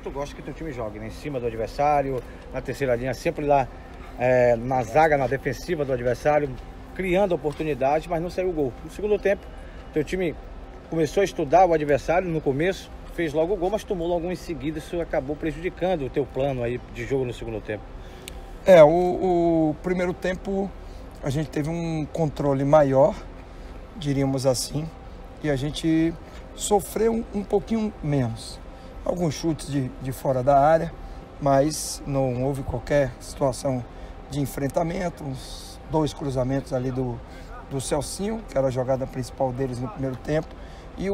tu gosta que teu time jogue, né? Em cima do adversário, na terceira linha, sempre lá na zaga, na defensiva do adversário, criando oportunidades, mas não saiu o gol. No segundo tempo, teu time começou a estudar o adversário no começo, fez logo o gol, mas tomou logo em seguida, isso acabou prejudicando o teu plano aí de jogo no segundo tempo. O primeiro tempo a gente teve um controle maior, diríamos assim, e a gente sofreu um pouquinho menos. Alguns chutes de fora da área, mas não houve qualquer situação de enfrentamento. Uns 2 cruzamentos ali do Celcinho, que era a jogada principal deles no primeiro tempo, e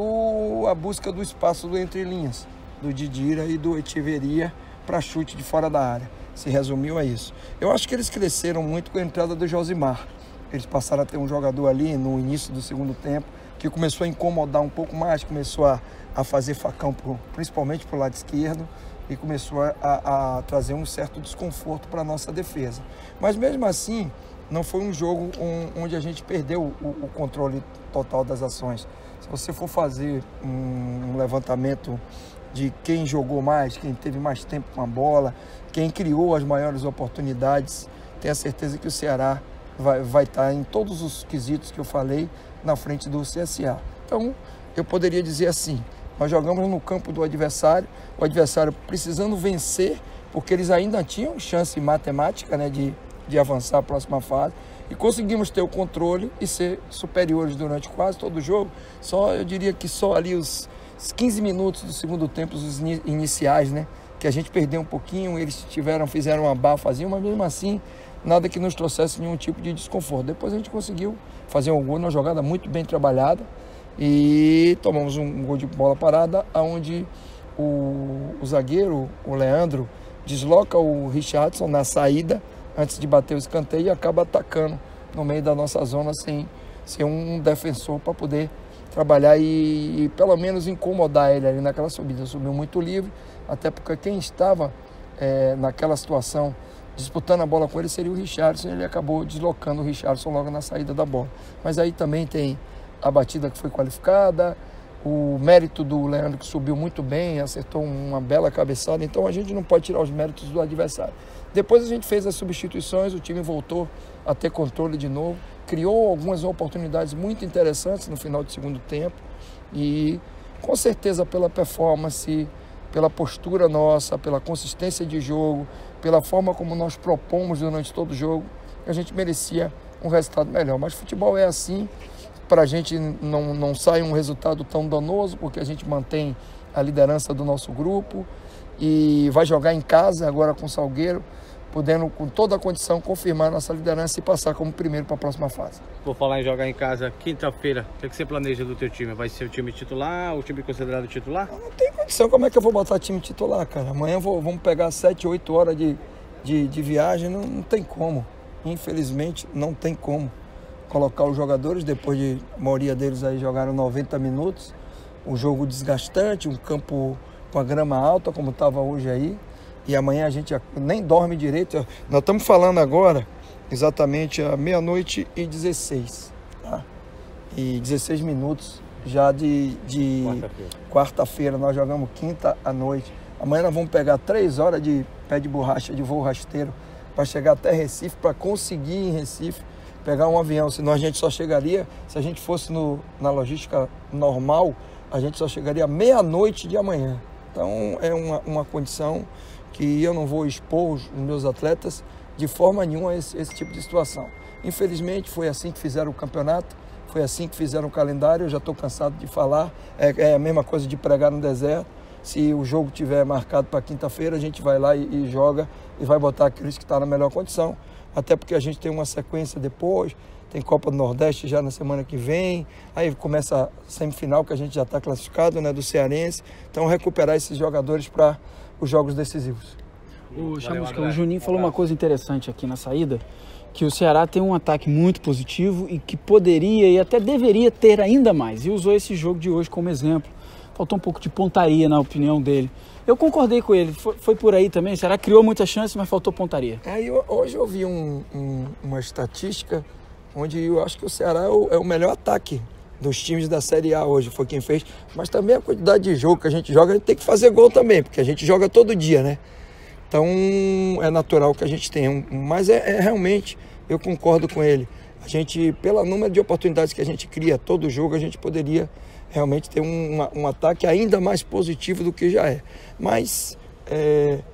a busca do espaço do entre linhas, do Didira e do Echeverria para chute de fora da área. Se resumiu a isso. Eu acho que eles cresceram muito com a entrada do Josimar. Eles passaram a ter um jogador ali no início do segundo tempo que começou a incomodar um pouco mais, começou a fazer facão principalmente para o lado esquerdo e começou a trazer um certo desconforto para a nossa defesa. Mas mesmo assim, não foi um jogo onde a gente perdeu o controle total das ações. Se você for fazer um levantamento de quem jogou mais, quem teve mais tempo com a bola, quem criou as maiores oportunidades, tenho a certeza que o Ceará vai estar em todos os quesitos que eu falei na frente do CSA. Então, eu poderia dizer assim, nós jogamos no campo do adversário, o adversário precisando vencer, porque eles ainda tinham chance matemática, né, de avançar a próxima fase, e conseguimos ter o controle e ser superiores durante quase todo o jogo. Eu diria que só ali os 15 minutos do segundo tempo, os iniciais, né, que a gente perdeu um pouquinho, eles fizeram uma bafazinha, mas mesmo assim, nada que nos trouxesse nenhum tipo de desconforto. Depois a gente conseguiu fazer um gol numa jogada muito bem trabalhada e tomamos um gol de bola parada, onde o zagueiro, o Leandro, desloca o Richardson na saída, antes de bater o escanteio, e acaba atacando no meio da nossa zona sem ser um defensor para poder trabalhar e pelo menos incomodar ele ali naquela subida. Subiu muito livre, até porque quem estava naquela situação disputando a bola com ele seria o Richardson, ele acabou deslocando o Richardson logo na saída da bola. Mas aí também tem a batida que foi qualificada, o mérito do Leandro, que subiu muito bem, acertou uma bela cabeçada, então a gente não pode tirar os méritos do adversário. Depois a gente fez as substituições, o time voltou a ter controle de novo, criou algumas oportunidades muito interessantes no final do segundo tempo e com certeza pela performance, pela postura nossa, pela consistência de jogo, pela forma como nós propomos durante todo o jogo, a gente merecia um resultado melhor. Mas futebol é assim, para a gente não sai um resultado tão danoso, porque a gente mantém a liderança do nosso grupo e vai jogar em casa agora com o Salgueiro, podendo com toda a condição confirmar nossa liderança e passar como primeiro para a próxima fase. Vou falar em jogar em casa quinta-feira, o que você planeja do teu time? Vai ser o time titular, o time considerado titular? Não tem condição, como é que eu vou botar time titular, cara? Amanhã vamos pegar 7, 8 horas de viagem, não tem como. Infelizmente, não tem como colocar os jogadores, depois de a maioria deles aí jogaram 90 minutos, um jogo desgastante, um campo com a grama alta, como estava hoje aí, e amanhã a gente nem dorme direito. Nós estamos falando agora exatamente à 00:16, tá? E 16 minutos já de quarta-feira, nós jogamos quinta à noite. Amanhã nós vamos pegar 3 horas de pé de borracha, de voo rasteiro, para chegar até Recife, para conseguir em Recife pegar um avião, senão a gente só chegaria, se a gente fosse na logística normal, a gente só chegaria meia-noite de amanhã. Então é uma condição que eu não vou expor os meus atletas de forma nenhuma a esse tipo de situação. Infelizmente foi assim que fizeram o campeonato, foi assim que fizeram o calendário, eu já estou cansado de falar, é a mesma coisa de pregar no deserto. Se o jogo tiver marcado para quinta-feira, a gente vai lá e joga e vai botar aqueles que estão na melhor condição, até porque a gente tem uma sequência depois, tem Copa do Nordeste já na semana que vem, aí começa a semifinal que a gente já está classificado, né, do Cearense, então recuperar esses jogadores para os jogos decisivos. O Juninho falou uma coisa interessante aqui na saída, que o Ceará tem um ataque muito positivo e que poderia e até deveria ter ainda mais, e usou esse jogo de hoje como exemplo. Faltou um pouco de pontaria na opinião dele. Eu concordei com ele, foi por aí também. O Ceará criou muita chance, mas faltou pontaria. Hoje eu vi uma estatística onde eu acho que o Ceará é o melhor ataque dos times da Série A hoje, foi quem fez, mas também a quantidade de jogo que a gente joga, a gente tem que fazer gol também, porque a gente joga todo dia, né? Então é natural que a gente tenha, mas realmente, eu concordo com ele, a gente, pelo número de oportunidades que a gente cria todo jogo, a gente poderia realmente ter um ataque ainda mais positivo do que já é, mas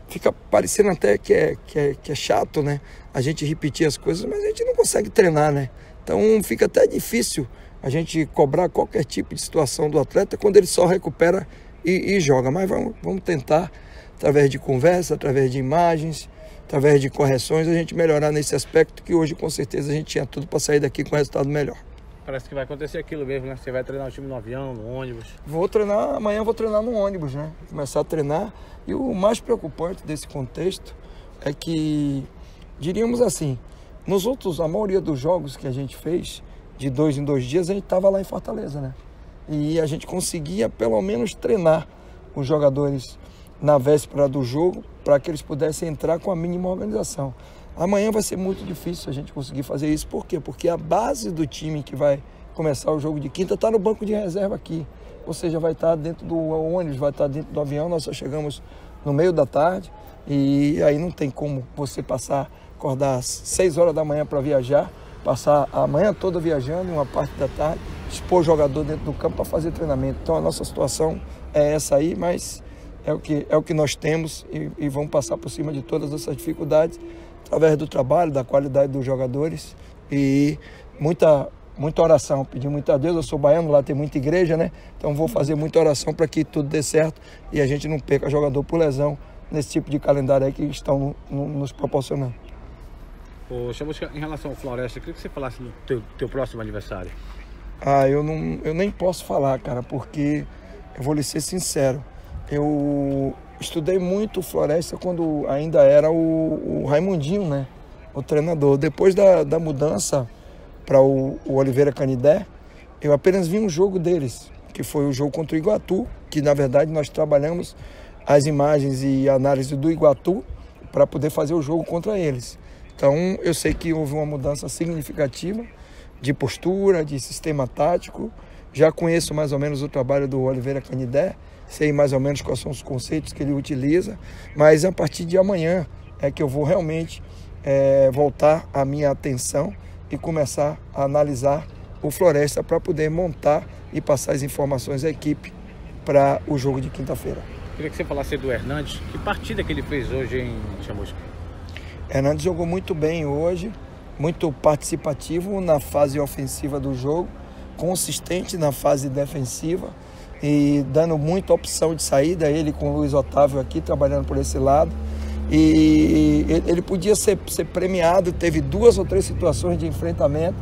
fica parecendo até que é chato, né? A gente repetir as coisas, mas a gente não consegue treinar, né? Então fica até difícil a gente cobrar qualquer tipo de situação do atleta quando ele só recupera e joga. Mas vamos tentar, através de conversa, através de imagens, através de correções, a gente melhorar nesse aspecto que hoje com certeza a gente tinha tudo para sair daqui com um resultado melhor. Parece que vai acontecer aquilo mesmo, né? Você vai treinar o time no avião, no ônibus. Amanhã vou treinar no ônibus, né? Começar a treinar. E o mais preocupante desse contexto é que, diríamos assim, a maioria dos jogos que a gente fez, de 2 em 2 dias, a gente estava lá em Fortaleza, né? E a gente conseguia pelo menos treinar os jogadores na véspera do jogo para que eles pudessem entrar com a mínima organização. Amanhã vai ser muito difícil a gente conseguir fazer isso. Por quê? Porque a base do time que vai começar o jogo de quinta está no banco de reserva aqui. Ou seja, vai estar dentro do ônibus, vai estar dentro do avião. Nós só chegamos no meio da tarde e aí não tem como você acordar às 6 horas da manhã para viajar, passar a manhã toda viajando, uma parte da tarde, expor o jogador dentro do campo para fazer treinamento. Então a nossa situação é essa aí, mas é o que nós temos e vamos passar por cima de todas essas dificuldades através do trabalho, da qualidade dos jogadores e muita oração, pedir muito a Deus. Eu sou baiano, lá tem muita igreja, né? Então vou fazer muita oração para que tudo dê certo e a gente não perca jogador por lesão nesse tipo de calendário aí que estão nos proporcionando. Chamusca, em relação ao Floresta, eu queria que você falasse no teu próximo aniversário. Eu nem posso falar, cara, porque eu vou lhe ser sincero. Eu estudei muito o Floresta quando ainda era o Raimundinho, né? O treinador. Depois da mudança para o Oliveira Canidé, eu apenas vi um jogo deles, que foi o jogo contra o Iguatu, que na verdade nós trabalhamos as imagens e a análise do Iguatu para poder fazer o jogo contra eles. Então eu sei que houve uma mudança significativa de postura, de sistema tático. Já conheço mais ou menos o trabalho do Oliveira Canidé, sei mais ou menos quais são os conceitos que ele utiliza, mas a partir de amanhã é que eu vou realmente voltar a minha atenção e começar a analisar o Floresta para poder montar e passar as informações à equipe para o jogo de quinta-feira. Queria que você falasse do Hernandes. Que partida que ele fez hoje em Chamusca? Hernandes jogou muito bem hoje, muito participativo na fase ofensiva do jogo, consistente na fase defensiva e dando muita opção de saída, ele com o Luiz Otávio aqui trabalhando por esse lado. E ele podia ser premiado, teve 2 ou 3 situações de enfrentamento,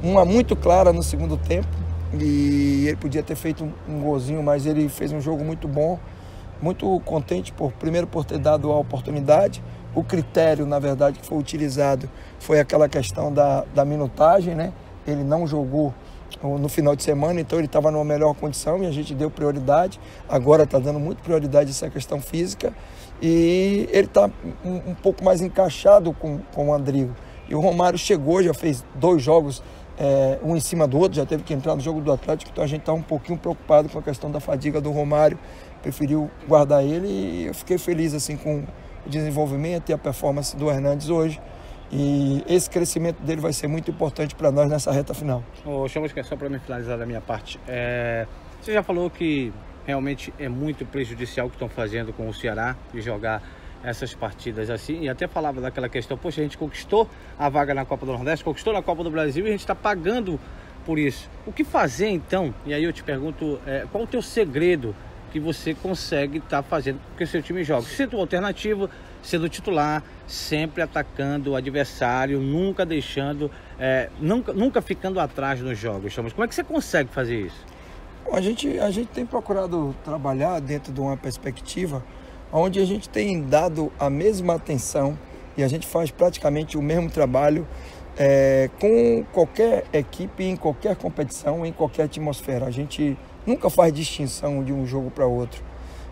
uma muito clara no segundo tempo e ele podia ter feito um golzinho, mas ele fez um jogo muito bom, muito contente primeiro por ter dado a oportunidade. O critério, na verdade, que foi utilizado foi aquela questão da minutagem, né? Ele não jogou no final de semana, então ele estava numa melhor condição e a gente deu prioridade. Agora está dando muito prioridade essa questão física e ele está um pouco mais encaixado com o Andrigo. E o Romário chegou, já fez 2 jogos, um em cima do outro, já teve que entrar no jogo do Atlético, então a gente está um pouquinho preocupado com a questão da fadiga do Romário, preferiu guardar ele e eu fiquei feliz assim com o desenvolvimento e a performance do Hernandes hoje. E esse crescimento dele vai ser muito importante para nós nessa reta final. Chamusca, só para me finalizar da minha parte, você já falou que realmente é muito prejudicial o que estão fazendo com o Ceará de jogar essas partidas assim, e até falava daquela questão, poxa, a gente conquistou a vaga na Copa do Nordeste, conquistou na Copa do Brasil e a gente está pagando por isso. O que fazer então? E aí eu te pergunto, qual o teu segredo que você consegue estar fazendo com que o seu time jogue? Sendo alternativo, sendo titular, sempre atacando o adversário, nunca deixando, nunca ficando atrás nos jogos. Como é que você consegue fazer isso? A gente tem procurado trabalhar dentro de uma perspectiva onde a gente tem dado a mesma atenção e a gente faz praticamente o mesmo trabalho com qualquer equipe, em qualquer competição, em qualquer atmosfera. A gente nunca faz distinção de um jogo para outro.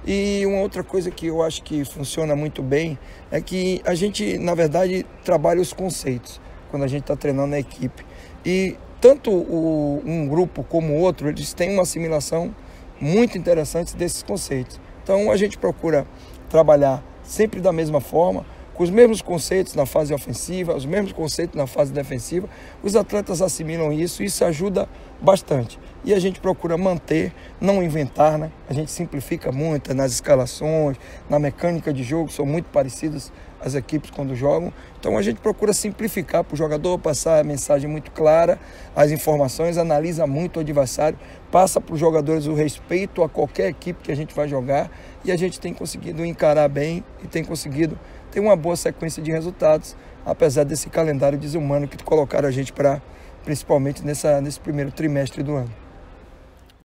E uma outra coisa que eu acho que funciona muito bem é que a gente, na verdade, trabalha os conceitos quando a gente está treinando a equipe. E tanto um grupo como o outro, eles têm uma assimilação muito interessante desses conceitos. Então a gente procura trabalhar sempre da mesma forma, com os mesmos conceitos na fase ofensiva, os mesmos conceitos na fase defensiva. Os atletas assimilam isso ajuda bastante. E a gente procura manter, não inventar, né? A gente simplifica muito nas escalações, na mecânica de jogo, são muito parecidas as equipes quando jogam. Então a gente procura simplificar para o jogador, passar a mensagem muito clara, as informações, analisa muito o adversário, passa para os jogadores o respeito a qualquer equipe que a gente vai jogar, e a gente tem conseguido encarar bem e tem conseguido ter uma boa sequência de resultados, apesar desse calendário desumano que colocaram a gente para, principalmente nesse primeiro trimestre do ano.